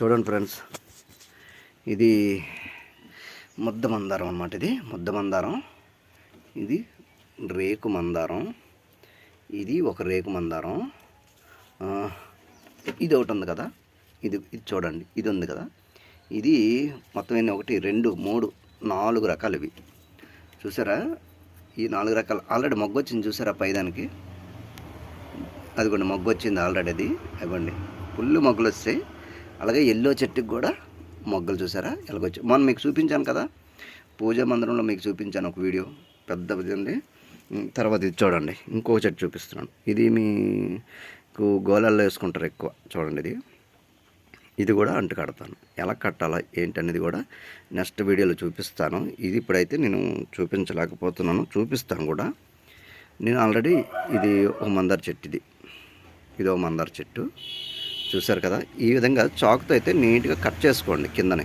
చూడండి ఫ్రెండ్స్, ఇది ముద్ద మందారం అన్నమాట. ఇది ముద్ద మందారం, ఇది రేకు మందారం, ఇది ఒక రేకు మందారం. ఇది ఒకటి ఉంది కదా, ఇది చూడండి, ఇది ఉంది కదా, ఇది మొత్తం ఎన్ని 1 2 3 4 రకాలు ఇవి. చూసారా, ఈ 4 రకాలు ఆల్రెడీ మొగ్గు వచ్చింది. చూసారా పైదానికి, అదిగోండి మొగ్గు వచ్చింది ఆల్రెడీ. అది అదిగోండి ఫుల్ మొగ్గలు వస్తాయి. అలాగే ఎల్లో చెట్టుకి కూడా మొగ్గలు చూసారా ఎలాగొచ్చి. మొన్న మీకు చూపించాను కదా, పూజా మందిరంలో మీకు చూపించాను ఒక వీడియో, పెద్దది ఉంది. తర్వాత ఇది చూడండి, ఇంకో చెట్టు చూపిస్తున్నాను. ఇది మీకు గోళాల్లో వేసుకుంటారు ఎక్కువ. చూడండి, ఇది కూడా అంటు కడతాను. ఎలా కట్టాలా ఏంటనేది కూడా నెక్స్ట్ వీడియోలో చూపిస్తాను. ఇది ఇప్పుడైతే నేను చూపించలేకపోతున్నాను, చూపిస్తాను కూడా. నేను ఆల్రెడీ ఇది ఒక మందార చెట్టు, ఇది ఒక మందార చెట్టు చూసారు కదా. ఈ విధంగా చాకుతో అయితే నీట్గా కట్ చేసుకోండి కిందనే.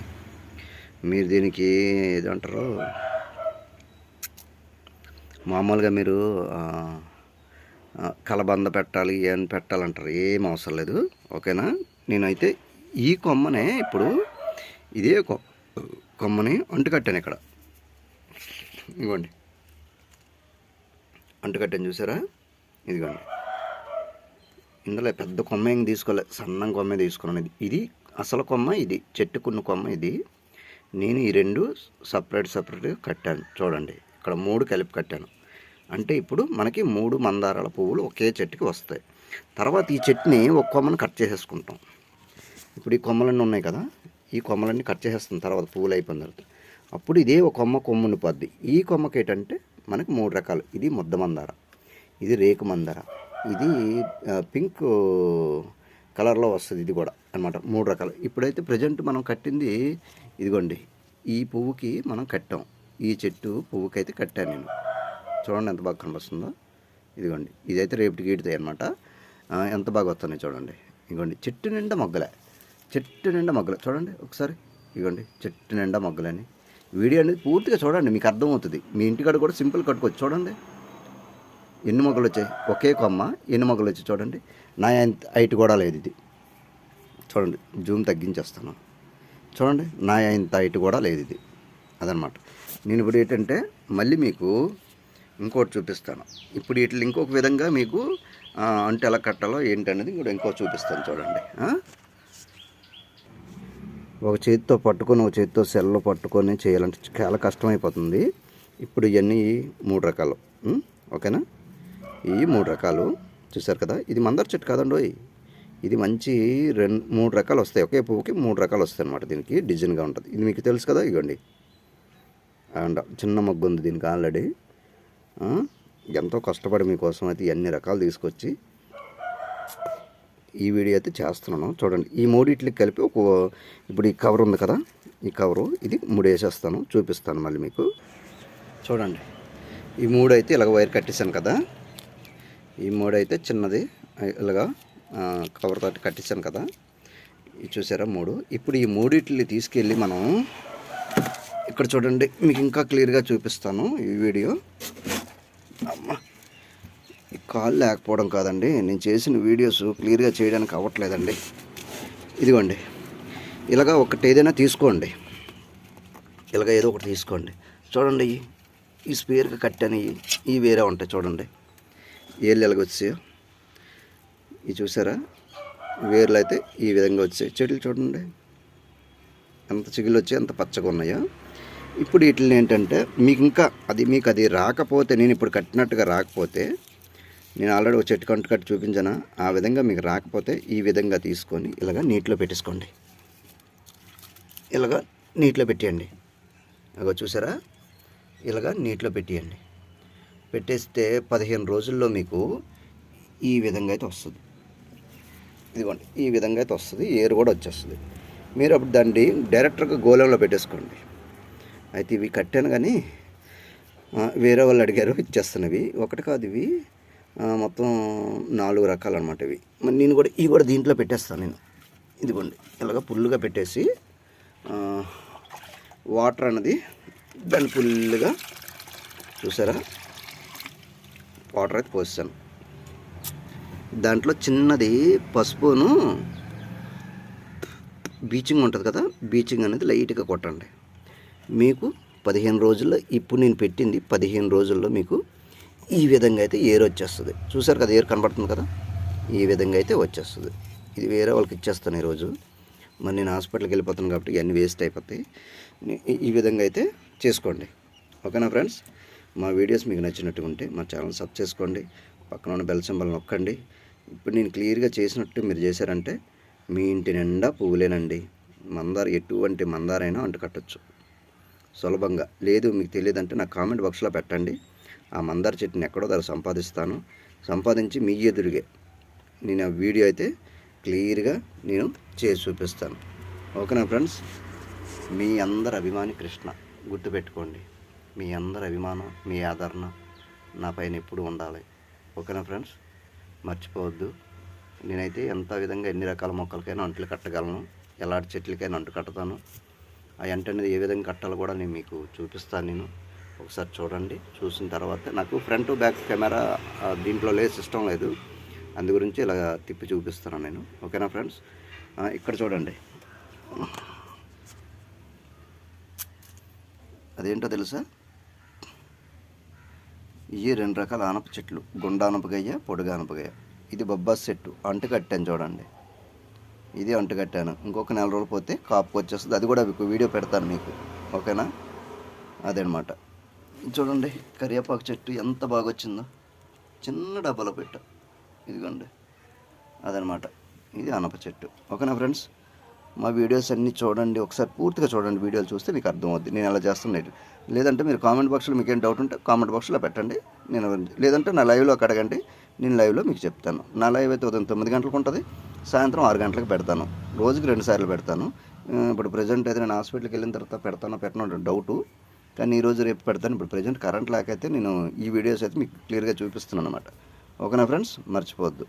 మీరు దీనికి ఏదంటారు, మామూలుగా మీరు కలబంద పెట్టాలి ఏం పెట్టాలంటారు, ఏం అవసరం లేదు. ఓకేనా. నేనైతే ఈ కొమ్మనే ఇప్పుడు ఇదే కొమ్మని అంటుకట్టాను ఇక్కడ. ఇదిగోండి అంటుకట్టాను చూసారా. ఇదిగోండి, ఇందులో పెద్ద కొమ్మ ఏం తీసుకోలేదు, సన్నం కొమ్మే తీసుకున్నాను. ఇది అసలు కొమ్మ, ఇది చెట్టుకున్న కొమ్మ. ఇది నేను ఈ 2 సపరేట్గా కట్టాను. చూడండి, ఇక్కడ 3 కలిపి కట్టాను. అంటే ఇప్పుడు మనకి 3 మందారాల పువ్వులు ఒకే చెట్టుకి వస్తాయి. తర్వాత ఈ చెట్టుని ఒక కొమ్మను కట్ చేసేసుకుంటాం. ఇప్పుడు ఈ కొమ్మలన్నీ ఉన్నాయి కదా, ఈ కొమ్మలన్నీ కట్ చేసేస్తాం తర్వాత పువ్వులు అయిపోయిన తర్వాత. అప్పుడు ఇదే ఒక కొమ్మ ఉండిపోద్ది. ఈ కొమ్మకి ఏంటంటే మనకి 3 రకాలు. ఇది ముద్ద మందార, ఇది రేకు మందార, ఇది పింక్ కలర్లో వస్తుంది, ఇది కూడా అనమాట. 3 రకాలు. ఇప్పుడైతే ప్రజెంట్ మనం కట్టింది ఇదిగోండి, ఈ పువ్వుకి మనం కట్టాం. ఈ చెట్టు పువ్వుకి అయితే కట్టాను నేను. చూడండి ఎంత బాగా కనిపిస్తుందో. ఇదిగోండి, ఇదైతే రేపటికి గీడుతాయి అనమాట. ఎంత బాగా వస్తున్నాయి చూడండి. ఇదిగోండి చెట్టు నిండా మొగ్గలే, చెట్టు నిండా మొగ్గలే. చూడండి ఒకసారి, ఇదిగోండి చెట్టు నిండా మొగ్గలని. వీడియో అనేది పూర్తిగా చూడండి, మీకు అర్థమవుతుంది. మీ ఇంటికాడ కూడా సింపుల్ కట్టుకోవచ్చు. చూడండి ఎన్ని మొగ్గలు వచ్చాయి, ఒకే కొమ్మ ఎన్ని మొగ్గలు వచ్చాయి చూడండి. నా హైట్ కూడా లేదు ఇది. చూడండి, జూమ్ తగ్గించేస్తాను. చూడండి, నా ఇంత హైట్ కూడా లేదు ఇది. అదనమాట. నేను ఇప్పుడు ఏంటంటే మళ్ళీ మీకు ఇంకోటి చూపిస్తాను. ఇప్పుడు వీటిని ఇంకొక విధంగా మీకు అంటే ఎలా కట్టాలో ఏంటనేది కూడా ఇంకోటి చూపిస్తాను. చూడండి, ఒక చేతితో పట్టుకొని ఒక చేతితో సెల్లో పట్టుకొని చేయాలంటే చాలా కష్టమైపోతుంది. ఇప్పుడు ఇవన్నీ 3 రకాలు. ఓకేనా, ఈ 3 రకాలు చూసారు కదా. ఇది మందార చెట్టు కాదండి, ఇది మంచి 3 రకాలు వస్తాయి. ఒకే పువ్వుకి 3 రకాలు వస్తాయి అన్నమాట. దీనికి డిజైన్గా ఉంటుంది. ఇది మీకు తెలుసు కదా. ఇవ్వండి, అండ్ చిన్న మొగ్గు ఉంది దీనికి ఆల్రెడీ. ఎంతో కష్టపడి మీకోసం అయితే ఇవన్నీ రకాలు తీసుకొచ్చి ఈ వీడియో అయితే చేస్తున్నాను. చూడండి, ఈ 3 కలిపి ఇప్పుడు ఈ కవర్ ఉంది కదా, ఈ కవరు ఇది 3 వేసేస్తాను, చూపిస్తాను మళ్ళీ మీకు. చూడండి, ఈ 3 అయితే ఇలాగ వైర్ కట్టేసాను కదా. ఈ 3 అయితే చిన్నది ఇలాగా కవర్ తోటి కట్టేసాను కదా. ఇది చూసారా 3. ఇప్పుడు ఈ 3 తీసుకెళ్ళి మనం ఇక్కడ చూడండి, మీకు ఇంకా క్లియర్గా చూపిస్తాను ఈ వీడియో. అమ్మ, ఈ కాల్ లేకపోవడం కాదండి, నేను చేసిన వీడియోస్ క్లియర్గా చేయడానికి అవ్వట్లేదండి. ఇదిగోండి, ఇలాగా ఒకటి ఏదైనా తీసుకోండి, ఇలాగ ఏదో ఒకటి తీసుకోండి. చూడండి, ఈ స్పేర్గా కట్టాను, ఇవి వేరే ఉంటాయి. చూడండి ఏళ్ళు ఎలాగ వచ్చాయో, ఇవి చూసారా. వేర్లు అయితే ఈ విధంగా వచ్చాయి. చెట్లు చూడండి ఎంత చిగులు వచ్చాయి, ఎంత పచ్చగా ఉన్నాయో. ఇప్పుడు వీటిని ఏంటంటే మీకు అది రాకపోతే, నేను ఇప్పుడు కట్టినట్టుగా రాకపోతే, నేను ఆల్రెడీ ఒక చెట్టు కట్టి చూపించాను. ఆ విధంగా మీకు రాకపోతే ఈ విధంగా తీసుకొని ఇలాగ నీటిలో పెట్టేసుకోండి. ఇలాగ నీటిలో పెట్టేయండి. అగో చూసారా, ఇలాగ నీటిలో పెట్టేయండి. పెట్టేస్తే 15 రోజుల్లో మీకు ఈ విధంగా అయితే వస్తుంది. ఇదిగోండి, ఈ విధంగా అయితే వస్తుంది. ఏరు కూడా వచ్చేస్తుంది. మీరు అప్పుడు దాన్ని డైరెక్ట్గా గోళంలో పెట్టేసుకోండి. అయితే ఇవి కట్టాను కానీ వేరే వాళ్ళు అడిగారు, ఇచ్చేస్తున్నవి. ఒకటి కాదు, ఇవి మొత్తం 4 రకాలు అనమాట. ఇవి నేను కూడా ఇవి కూడా దీంట్లో పెట్టేస్తాను నేను. ఇదిగోండి, ఇలాగ ఫుల్గా పెట్టేసి వాటర్ అన్నది దాన్ని ఫుల్గా చూసారా, వాటర్ అయితే పోసాను. దాంట్లో చిన్నది పసుపును బీచింగ్ ఉంటుంది కదా, బీచింగ్ అనేది లైట్గా కొట్టండి. మీకు 15 రోజుల్లో, ఇప్పుడు నేను పెట్టింది 15 రోజుల్లో మీకు ఈ విధంగా అయితే ఏరు వచ్చేస్తుంది. చూసారు కదా, ఏరు కనబడుతుంది కదా, ఈ విధంగా అయితే వచ్చేస్తుంది. ఇది వేరే వాళ్ళకి ఇచ్చేస్తాను ఈరోజు. మరి నేను హాస్పిటల్కి వెళ్ళిపోతాను కాబట్టి ఇవన్నీ వేస్ట్ అయిపోతాయి. ఈ విధంగా అయితే చేసుకోండి. ఓకేనా ఫ్రెండ్స్? మా వీడియోస్ మీకు నచ్చినట్టు ఉంటే మా ఛానల్ సబ్స్క్రైబ్ చేసుకోండి, పక్కన ఉన్న బెల్ సింబల్ నొక్కండి. ఇప్పుడు నేను క్లియర్గా చేసినట్టు మీరు చేశారంటే మీ ఇంటి నిండా పువ్వులేనండి. మందార, ఎటువంటి మందారైనా అంటు కట్టచ్చు సులభంగా. లేదు మీకు తెలియదంటే నాకు కామెంట్ బాక్స్లో పెట్టండి. ఆ మందార చెట్టుని ఎక్కడో ధర సంపాదించి మీ ఎదురుగే నేను ఆ వీడియో అయితే క్లియర్గా నేను చేసి చూపిస్తాను. ఓకేనా ఫ్రెండ్స్? మీ అందరి అభిమాని కృష్ణ. గుర్తుపెట్టుకోండి, మీ అందరి అభిమానం, మీ ఆదరణ నా పైన ఎప్పుడు ఉండాలి. ఓకేనా ఫ్రెండ్స్? మర్చిపోవద్దు. నేనైతే ఎంత విధంగా ఎన్ని రకాల మొక్కలకైనా అంట్లు కట్టగలను, ఎలాంటి చెట్లకైనా అంటు కట్టుతాను. ఆ అంటు అనేది ఏ విధంగా కట్టాలో కూడా నేను మీకు చూపిస్తాను. నేను ఒకసారి చూడండి. చూసిన తర్వాత నాకు ఫ్రంట్ బ్యాక్ కెమెరా దీంట్లో లేదు, సిస్టమ్ లేదు, అందు గురించి ఇలా తిప్పి చూపిస్తున్నాను నేను. ఓకేనా ఫ్రెండ్స్? ఇక్కడ చూడండి, అదేంటో తెలుసా? ఇవి 2 రకాల ఆనప చెట్లు, గుండా ఆనపగయ్య, పొడుగు ఆనపగయ్య. ఇది బొబ్బాస్ చెట్టు, అంటు కట్టాను చూడండి. ఇది అంటు కట్టాను. ఇంకొక 4 రోజులు పోతే కాపుకి వచ్చేస్తుంది. అది కూడా వీడియో పెడతాను మీకు. ఓకేనా? అదనమాట. చూడండి, కరివేపాకు చెట్టు ఎంత బాగా వచ్చిందో, చిన్న డబ్బాలో పెట్టా. ఇదిగోండి, అదనమాట. ఇది ఆనప చెట్టు. ఓకేనా ఫ్రెండ్స్? మా వీడియోస్ అన్నీ చూడండి, ఒకసారి పూర్తిగా చూడండి. వీడియోలు చూస్తే మీకు అర్థమవుద్ది నేను ఎలా చేస్తున్నాను. లేదంటే మీరు కామెంట్ బాక్స్లో మీకు ఏం డౌట్ ఉంటే కామెంట్ బాక్స్లో పెట్టండి. లేదంటే నా లైవ్లోకి అడగండి, నేను లైవ్లో మీకు చెప్తాను. నా లైవ్ అయితే ఉదయం 9 గంటలకు ఉంటుంది, సాయంత్రం 6 గంటలకు పెడతాను. రోజుకి 2 సార్లు పెడతాను. ఇప్పుడు ప్రజెంట్ అయితే నేను హాస్పిటల్కి వెళ్ళిన తర్వాత పెట్టనో డౌటు, కానీ ఈరోజు రేపు పెడతాను. ఇప్పుడు ప్రజెంట్ కరెంట్ లేకైతే నేను ఈ వీడియోస్ అయితే మీకు క్లియర్గా చూపిస్తున్నాను అనమాట. ఓకేనా ఫ్రెండ్స్? మర్చిపోవద్దు.